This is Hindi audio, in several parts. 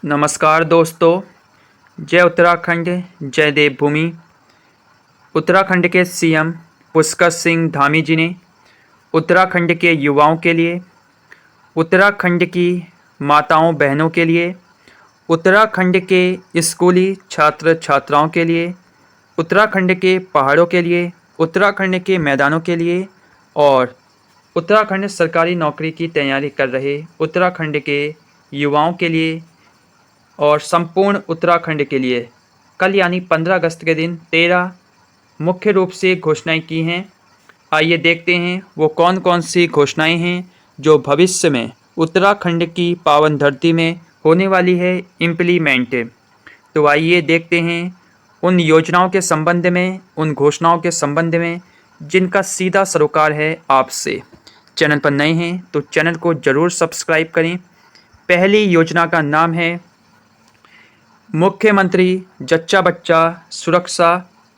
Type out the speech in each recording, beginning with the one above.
नमस्कार दोस्तों। जय उत्तराखंड, जय देवभूमि। उत्तराखंड के सीएम पुष्कर सिंह धामी जी ने उत्तराखंड के युवाओं के लिए, उत्तराखंड की माताओं बहनों के लिए, उत्तराखंड के स्कूली छात्र छात्राओं के लिए, उत्तराखंड के पहाड़ों के लिए, उत्तराखंड के मैदानों के लिए और उत्तराखंड सरकारी नौकरी की तैयारी कर रहे उत्तराखंड के युवाओं के लिए और संपूर्ण उत्तराखंड के लिए कल यानी 15 अगस्त के दिन 13 मुख्य रूप से घोषणाएं की हैं। आइए देखते हैं वो कौन कौन सी घोषणाएं हैं जो भविष्य में उत्तराखंड की पावन धरती में होने वाली है इम्प्लीमेंट। तो आइए देखते हैं उन योजनाओं के संबंध में, उन घोषणाओं के संबंध में जिनका सीधा सरोकार है आपसे। चैनल पर नए हैं तो चैनल को ज़रूर सब्सक्राइब करें। पहली योजना का नाम है मुख्यमंत्री जच्चा बच्चा सुरक्षा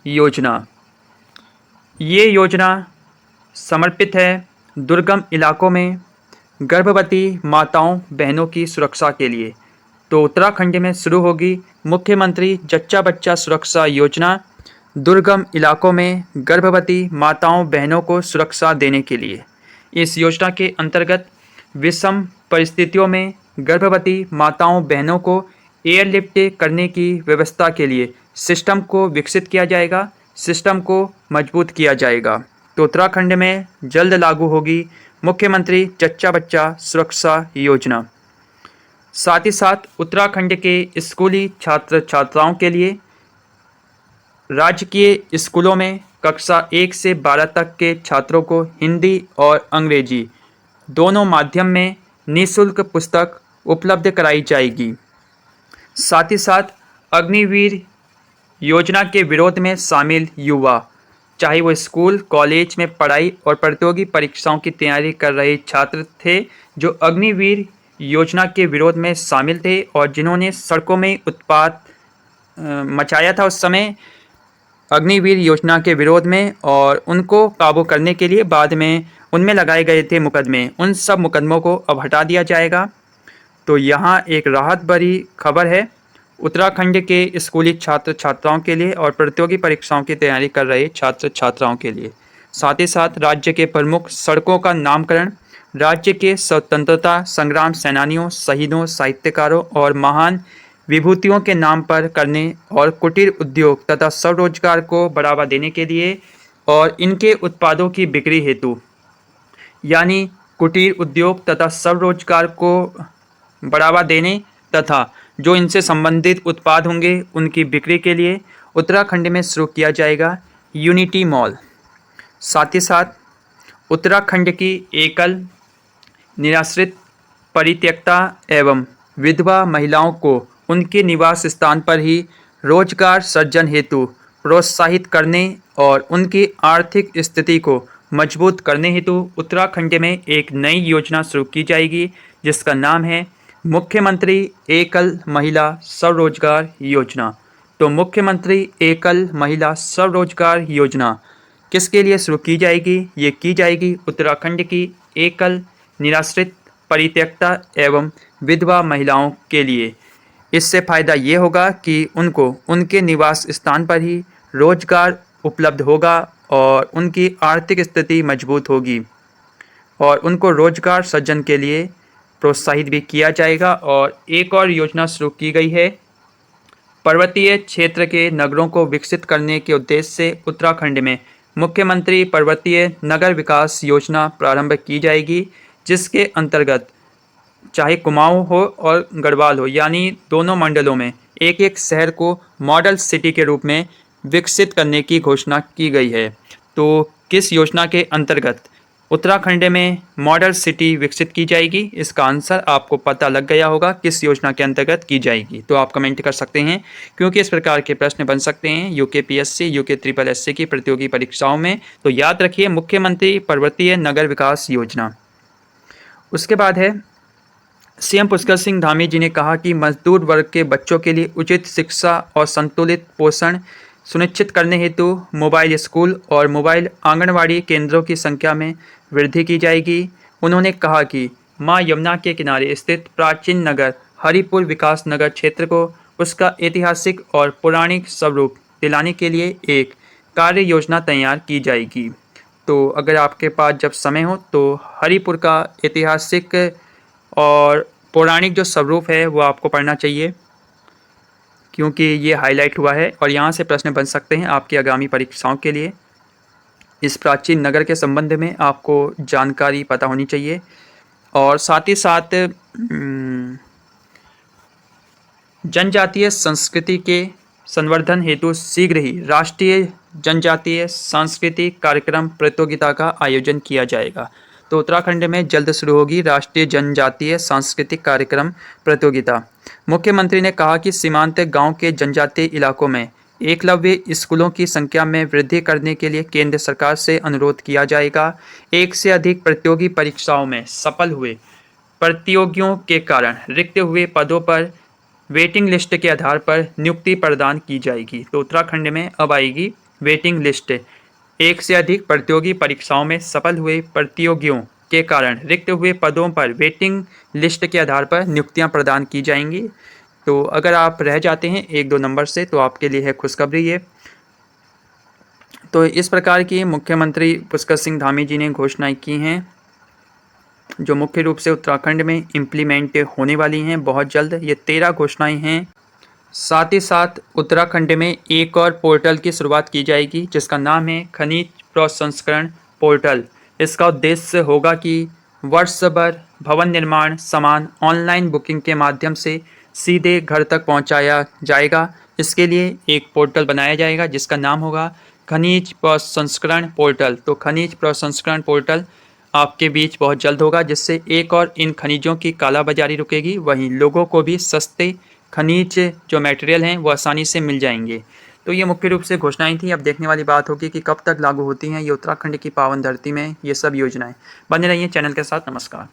योजना। ये योजना समर्पित है दुर्गम इलाकों में गर्भवती माताओं बहनों की सुरक्षा के लिए। तो उत्तराखंड में शुरू होगी मुख्यमंत्री जच्चा बच्चा सुरक्षा योजना दुर्गम इलाकों में गर्भवती माताओं बहनों को सुरक्षा देने के लिए। इस योजना के अंतर्गत विषम परिस्थितियों में गर्भवती माताओं बहनों को एयरलिफ्ट करने की व्यवस्था के लिए सिस्टम को विकसित किया जाएगा, सिस्टम को मजबूत किया जाएगा। तो उत्तराखंड में जल्द लागू होगी मुख्यमंत्री जच्चा बच्चा सुरक्षा योजना। साथ ही साथ उत्तराखंड के स्कूली छात्र छात्राओं के लिए राजकीय स्कूलों में कक्षा 1 से 12 तक के छात्रों को हिंदी और अंग्रेजी दोनों माध्यम में निःशुल्क पुस्तक उपलब्ध कराई जाएगी। साथ ही साथ अग्निवीर योजना के विरोध में शामिल युवा, चाहे वो स्कूल कॉलेज में पढ़ाई और प्रतियोगी परीक्षाओं की तैयारी कर रहे छात्र थे जो अग्निवीर योजना के विरोध में शामिल थे और जिन्होंने सड़कों में उत्पात मचाया था उस समय अग्निवीर योजना के विरोध में, और उनको काबू करने के लिए बाद में उनमें लगाए गए थे मुकदमे, उन सब मुकदमों को अब हटा दिया जाएगा। तो यहाँ एक राहत भरी खबर है उत्तराखंड के स्कूली छात्र छात्राओं के लिए और प्रतियोगी परीक्षाओं की तैयारी कर रहे छात्र छात्राओं के लिए। साथ ही साथ राज्य के प्रमुख सड़कों का नामकरण राज्य के स्वतंत्रता संग्राम सेनानियों, शहीदों, साहित्यकारों और महान विभूतियों के नाम पर करने और कुटीर उद्योग तथा स्वरोजगार को बढ़ावा देने के लिए और इनके उत्पादों की बिक्री हेतु, यानी कुटीर उद्योग तथा स्वरोजगार को बढ़ावा देने तथा जो इनसे संबंधित उत्पाद होंगे उनकी बिक्री के लिए उत्तराखंड में शुरू किया जाएगा यूनिटी मॉल। साथ ही साथ उत्तराखंड की एकल, निराश्रित, परित्यक्ता एवं विधवा महिलाओं को उनके निवास स्थान पर ही रोजगार सृजन हेतु प्रोत्साहित करने और उनकी आर्थिक स्थिति को मजबूत करने हेतु उत्तराखंड में एक नई योजना शुरू की जाएगी जिसका नाम है मुख्यमंत्री एकल महिला स्वरोजगार योजना। तो मुख्यमंत्री एकल महिला स्वरोजगार योजना किसके लिए शुरू की जाएगी? ये की जाएगी उत्तराखंड की एकल, निराश्रित, परित्यक्ता एवं विधवा महिलाओं के लिए। इससे फ़ायदा ये होगा कि उनको उनके निवास स्थान पर ही रोजगार उपलब्ध होगा और उनकी आर्थिक स्थिति मजबूत होगी और उनको रोजगार सृजन के लिए प्रोत्साहित भी किया जाएगा। और एक और योजना शुरू की गई है, पर्वतीय क्षेत्र के नगरों को विकसित करने के उद्देश्य से उत्तराखंड में मुख्यमंत्री पर्वतीय नगर विकास योजना प्रारंभ की जाएगी, जिसके अंतर्गत चाहे कुमाऊं हो और गढ़वाल हो, यानी दोनों मंडलों में एक एक शहर को मॉडल सिटी के रूप में विकसित करने की घोषणा की गई है। तो किस योजना के अंतर्गत उत्तराखंड में मॉडल सिटी विकसित की जाएगी, इसका आंसर आपको पता लग गया होगा किस योजना के अंतर्गत की जाएगी। तो आप कमेंट कर सकते हैं क्योंकि इस प्रकार के प्रश्न बन सकते हैं यूकेपीएससी, यूके ट्रिपल एससी की प्रतियोगी परीक्षाओं में। तो याद रखिए मुख्यमंत्री पर्वतीय नगर विकास योजना। उसके बाद है सीएम पुष्कर सिंह धामी जी ने कहा कि मजदूर वर्ग के बच्चों के लिए उचित शिक्षा और संतुलित पोषण सुनिश्चित करने हेतु मोबाइल स्कूल और मोबाइल आंगनवाड़ी केंद्रों की संख्या में वृद्धि की जाएगी। उन्होंने कहा कि मां यमुना के किनारे स्थित प्राचीन नगर हरिपुर विकास नगर क्षेत्र को उसका ऐतिहासिक और पौराणिक स्वरूप दिलाने के लिए एक कार्य योजना तैयार की जाएगी। तो अगर आपके पास जब समय हो तो हरिपुर का ऐतिहासिक और पौराणिक जो स्वरूप है वो आपको पढ़ना चाहिए, क्योंकि ये हाईलाइट हुआ है और यहाँ से प्रश्न बन सकते हैं आपकी आगामी परीक्षाओं के लिए। इस प्राचीन नगर के संबंध में आपको जानकारी पता होनी चाहिए और साथ ही साथ जनजातीय संस्कृति के संवर्धन हेतु शीघ्र ही राष्ट्रीय जनजातीय सांस्कृतिक कार्यक्रम प्रतियोगिता का आयोजन किया जाएगा। तो उत्तराखंड में जल्द शुरू होगी राष्ट्रीय जनजातीय सांस्कृतिक कार्यक्रम प्रतियोगिता। मुख्यमंत्री ने कहा कि सीमांत गांव के जनजातीय इलाकों में एकलव्य स्कूलों की संख्या में वृद्धि करने के लिए केंद्र सरकार से अनुरोध किया जाएगा। एक से अधिक प्रतियोगी परीक्षाओं में सफल हुए प्रतियोगियों के कारण रिक्त हुए पदों पर वेटिंग लिस्ट के आधार पर नियुक्ति प्रदान की जाएगी। तो उत्तराखंड में अब आएगी वेटिंग लिस्ट। एक से अधिक प्रतियोगी परीक्षाओं में सफल हुए प्रतियोगियों के कारण रिक्त हुए पदों पर वेटिंग लिस्ट के आधार पर नियुक्तियां प्रदान की जाएंगी। तो अगर आप रह जाते हैं 1-2 नंबर से तो आपके लिए है खुशखबरी ये। तो इस प्रकार की मुख्यमंत्री पुष्कर सिंह धामी जी ने घोषणाएं की हैं जो मुख्य रूप से उत्तराखंड में इम्प्लीमेंट होने वाली हैं बहुत जल्द। ये 13 घोषणाएं हैं। साथ ही साथ उत्तराखंड में एक और पोर्टल की शुरुआत की जाएगी जिसका नाम है खनिज प्रसंस्करण पोर्टल। इसका उद्देश्य होगा कि वर्ष भर भवन निर्माण सामान ऑनलाइन बुकिंग के माध्यम से सीधे घर तक पहुंचाया जाएगा। इसके लिए एक पोर्टल बनाया जाएगा जिसका नाम होगा खनिज प्रसंस्करण पोर्टल। तो खनिज प्रसंस्करण पोर्टल आपके बीच बहुत जल्द होगा, जिससे एक और इन खनिजों की कालाबाजारी रुकेगी, वहीं लोगों को भी सस्ते खनिज जो मटेरियल हैं वो आसानी से मिल जाएंगे। तो ये मुख्य रूप से घोषणाएं थी। अब देखने वाली बात होगी कि कब तक लागू होती हैं ये उत्तराखंड की पावन धरती में ये सब योजनाएं। बने रहिए चैनल के साथ। नमस्कार।